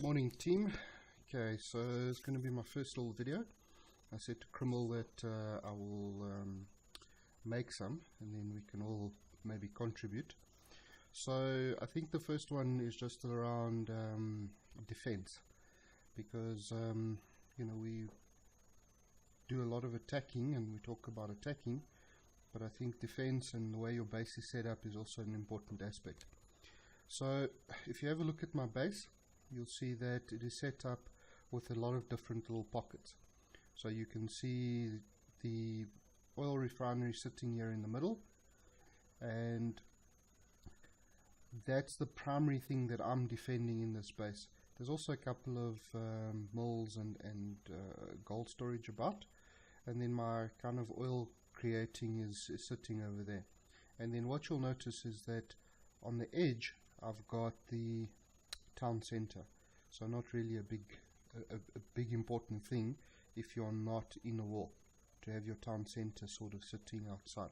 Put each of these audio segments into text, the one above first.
Morning team. Okay, so it's going to be my first little video. I said to Krimmel that I will make some and then we can all maybe contribute. So I think the first one is just around defense, because you know, we do a lot of attacking and we talk about attacking, but I think defense and the way your base is set up is also an important aspect. So if you have a look at my base, you'll see that it is set up with a lot of different little pockets. So you can see the oil refinery sitting here in the middle, and that's the primary thing that I'm defending in this space. There's also a couple of mills and gold storage about, and then my kind of oil creating is sitting over there. And then what you'll notice is that on the edge I've got the town center, so not really a big important thing if you're not in a wall, to have your town center sort of sitting outside.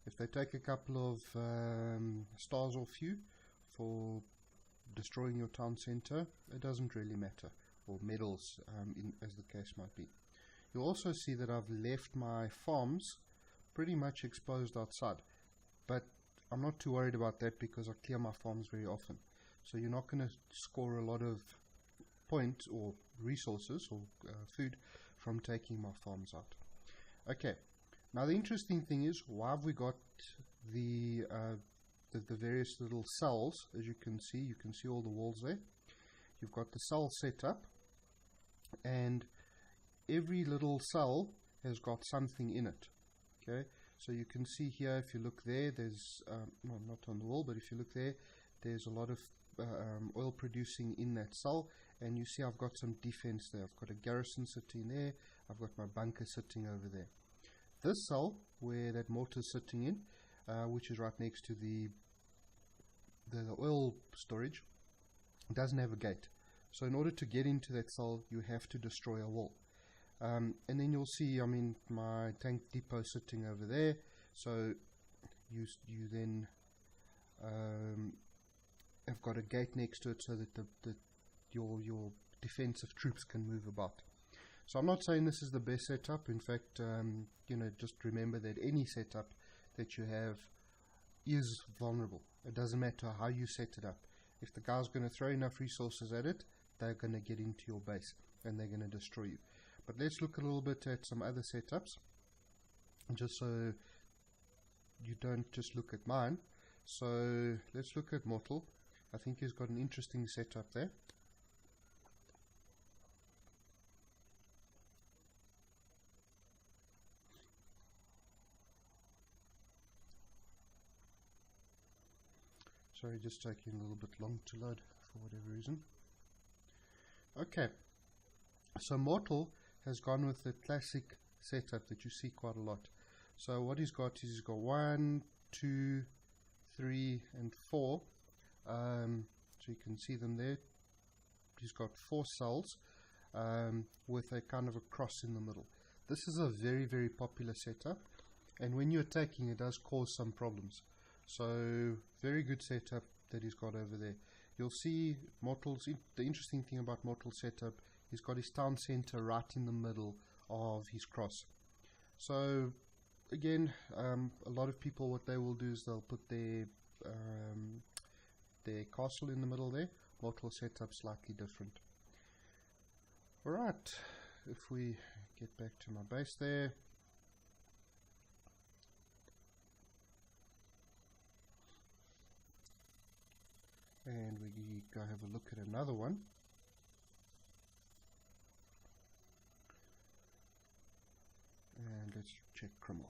If they take a couple of stars off you for destroying your town center, it doesn't really matter, or medals as the case might be. You'll also see that I've left my farms pretty much exposed outside, but I'm not too worried about that because I clear my farms very often. So you're not going to score a lot of points or resources or food from taking my farms out. Okay, now the interesting thing is, why have we got the various little cells? As you can see all the walls there. You've got the cell set up, and every little cell has got something in it. Okay, so you can see here, if you look there, there's well, not on the wall, but if you look there, there's a lot of oil producing in that cell, and you see I've got some defense there. I've got a garrison sitting there, I've got my bunker sitting over there. This cell where that mortar is sitting in, which is right next to the oil storage, doesn't have a gate. So in order to get into that cell, you have to destroy a wall. And then you'll see, I mean, my tank depot sitting over there. So you then have got a gate next to it so that your defensive troops can move about. So I'm not saying this is the best setup. In fact, you know, just remember that any setup that you have is vulnerable. It doesn't matter how you set it up. If the guy's going to throw enough resources at it, they're going to get into your base and they're going to destroy you. But let's look a little bit at some other setups, just so you don't just look at mine. So let's look at Mortar. I think he's got an interesting setup there. Sorry, just taking a little bit long to load for whatever reason. Okay, so Mortar has gone with the classic setup that you see quite a lot. So what he's got is he's got 1, 2, 3 and 4. So you can see them there. He's got 4 cells with a kind of a cross in the middle. This is a very popular setup, and when you're attacking, it does cause some problems. So very good setup that he's got over there. You'll see Mortar's, the interesting thing about Mortar's setup, he's got his town center right in the middle of his cross. So again, a lot of people, what they will do is they'll put their castle in the middle there. Mortar's setup slightly different. Alright, if we get back to my base there, and we go have a look at another one. And let's check Krimmel.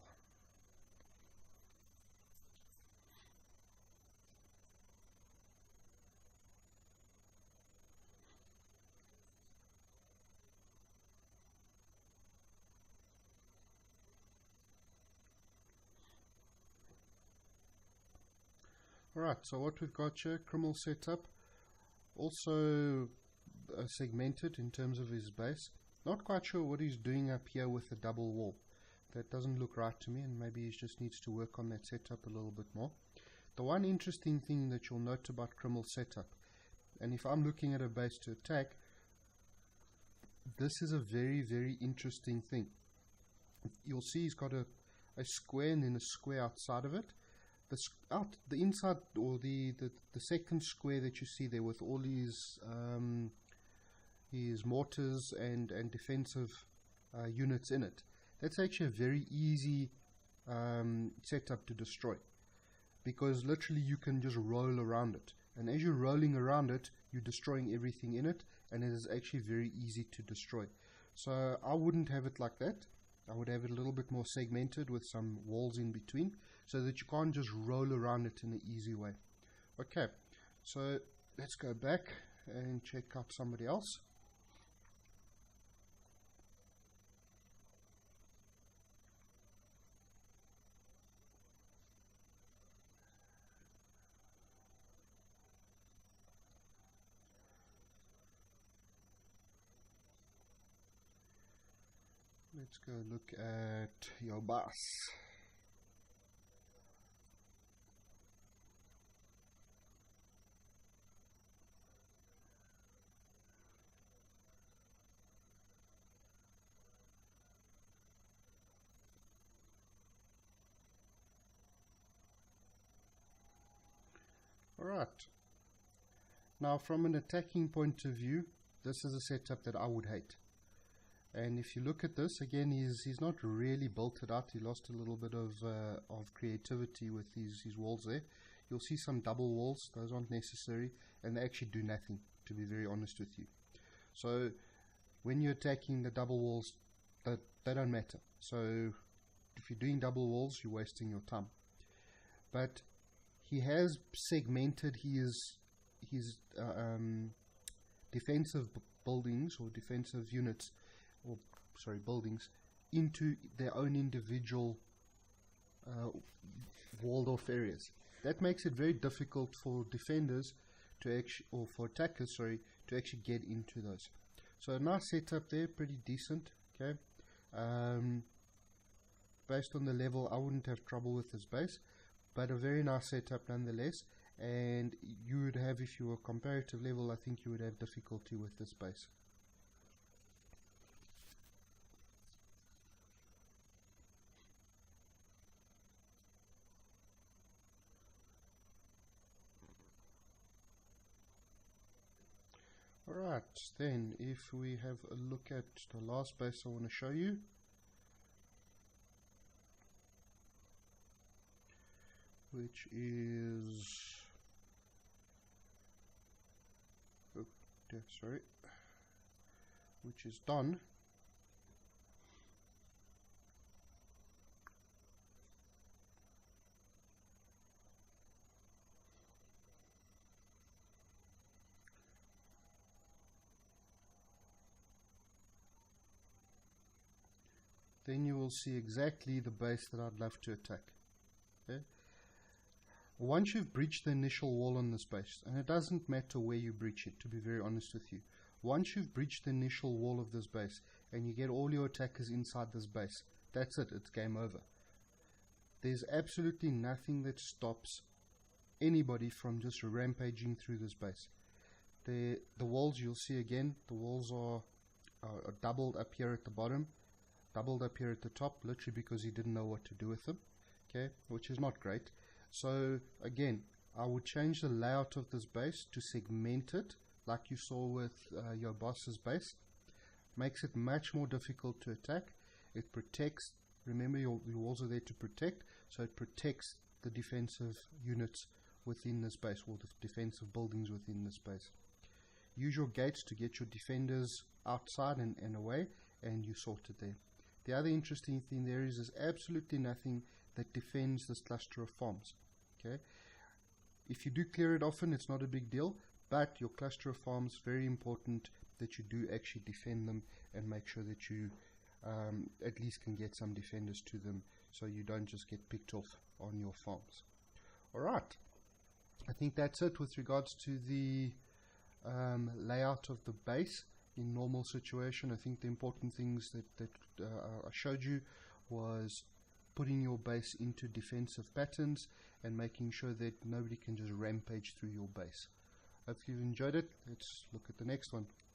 Alright, so what we've got here, Krimmel setup, also segmented in terms of his base. Not quite sure what he's doing up here with the double wall. That doesn't look right to me, and maybe he just needs to work on that setup a little bit more. The one interesting thing that you'll note about Krimmel's setup, And if I'm looking at a base to attack, this is a very, very interesting thing. You'll see he's got a square and then a square outside of it. The inside, or the second square that you see there with all his mortars and defensive units in it, that's actually a very easy setup to destroy, because literally you can just roll around it, and as you're rolling around it, you're destroying everything in it, and it is actually very easy to destroy. So I wouldn't have it like that. I would have it a little bit more segmented with some walls in between, so that you can't just roll around it in an easy way. Okay, so let's go back and check out somebody else. Let's go look at your boss. Alright. Now from an attacking point of view, this is a setup that I would hate. And if you look at this, again, he's not really built it out. He lost a little bit of creativity with his walls there. You'll see some double walls. Those aren't necessary, and they actually do nothing, to be very honest with you. So when you're attacking the double walls, they don't matter. So if you're doing double walls, you're wasting your time. But he has segmented his defensive buildings, or defensive units, or sorry, buildings, into their own individual walled off areas. That makes it very difficult for defenders to actually, or for attackers, sorry, to actually get into those. So a nice setup there, pretty decent. Okay, based on the level, I wouldn't have trouble with this base, but a very nice setup nonetheless. And you would have, if you were comparative level, I think you would have difficulty with this base. Alright, then if we have a look at the last base I want to show you, which is which is done. Then you will see exactly the base that I'd love to attack. Okay? Once you've breached the initial wall on this base, and it doesn't matter where you breach it, to be very honest with you, once you've breached the initial wall of this base and you get all your attackers inside this base, that's it, it's game over. There's absolutely nothing that stops anybody from just rampaging through this base. The walls, you'll see again, the walls are doubled up here at the bottom, doubled up here at the top, literally because he didn't know what to do with them, okay, which is not great. So again, I would change the layout of this base to segment it, like you saw with your boss's base. Makes it much more difficult to attack. It protects, remember your walls are there to protect, so it protects the defensive units within this base, or the defensive buildings within this base. Use your gates to get your defenders outside and away, and you sort it there. The other interesting thing there is there's absolutely nothing that defends this cluster of farms. Okay, if you do clear it often, it's not a big deal, but your cluster of farms, very important that you do actually defend them and make sure that you at least can get some defenders to them, so you don't just get picked off on your farms. Alright, I think that's it with regards to the layout of the base in normal situation. I think the important things that I showed you was putting your base into defensive patterns and making sure that nobody can just rampage through your base. Hope you've enjoyed it. Let's look at the next one.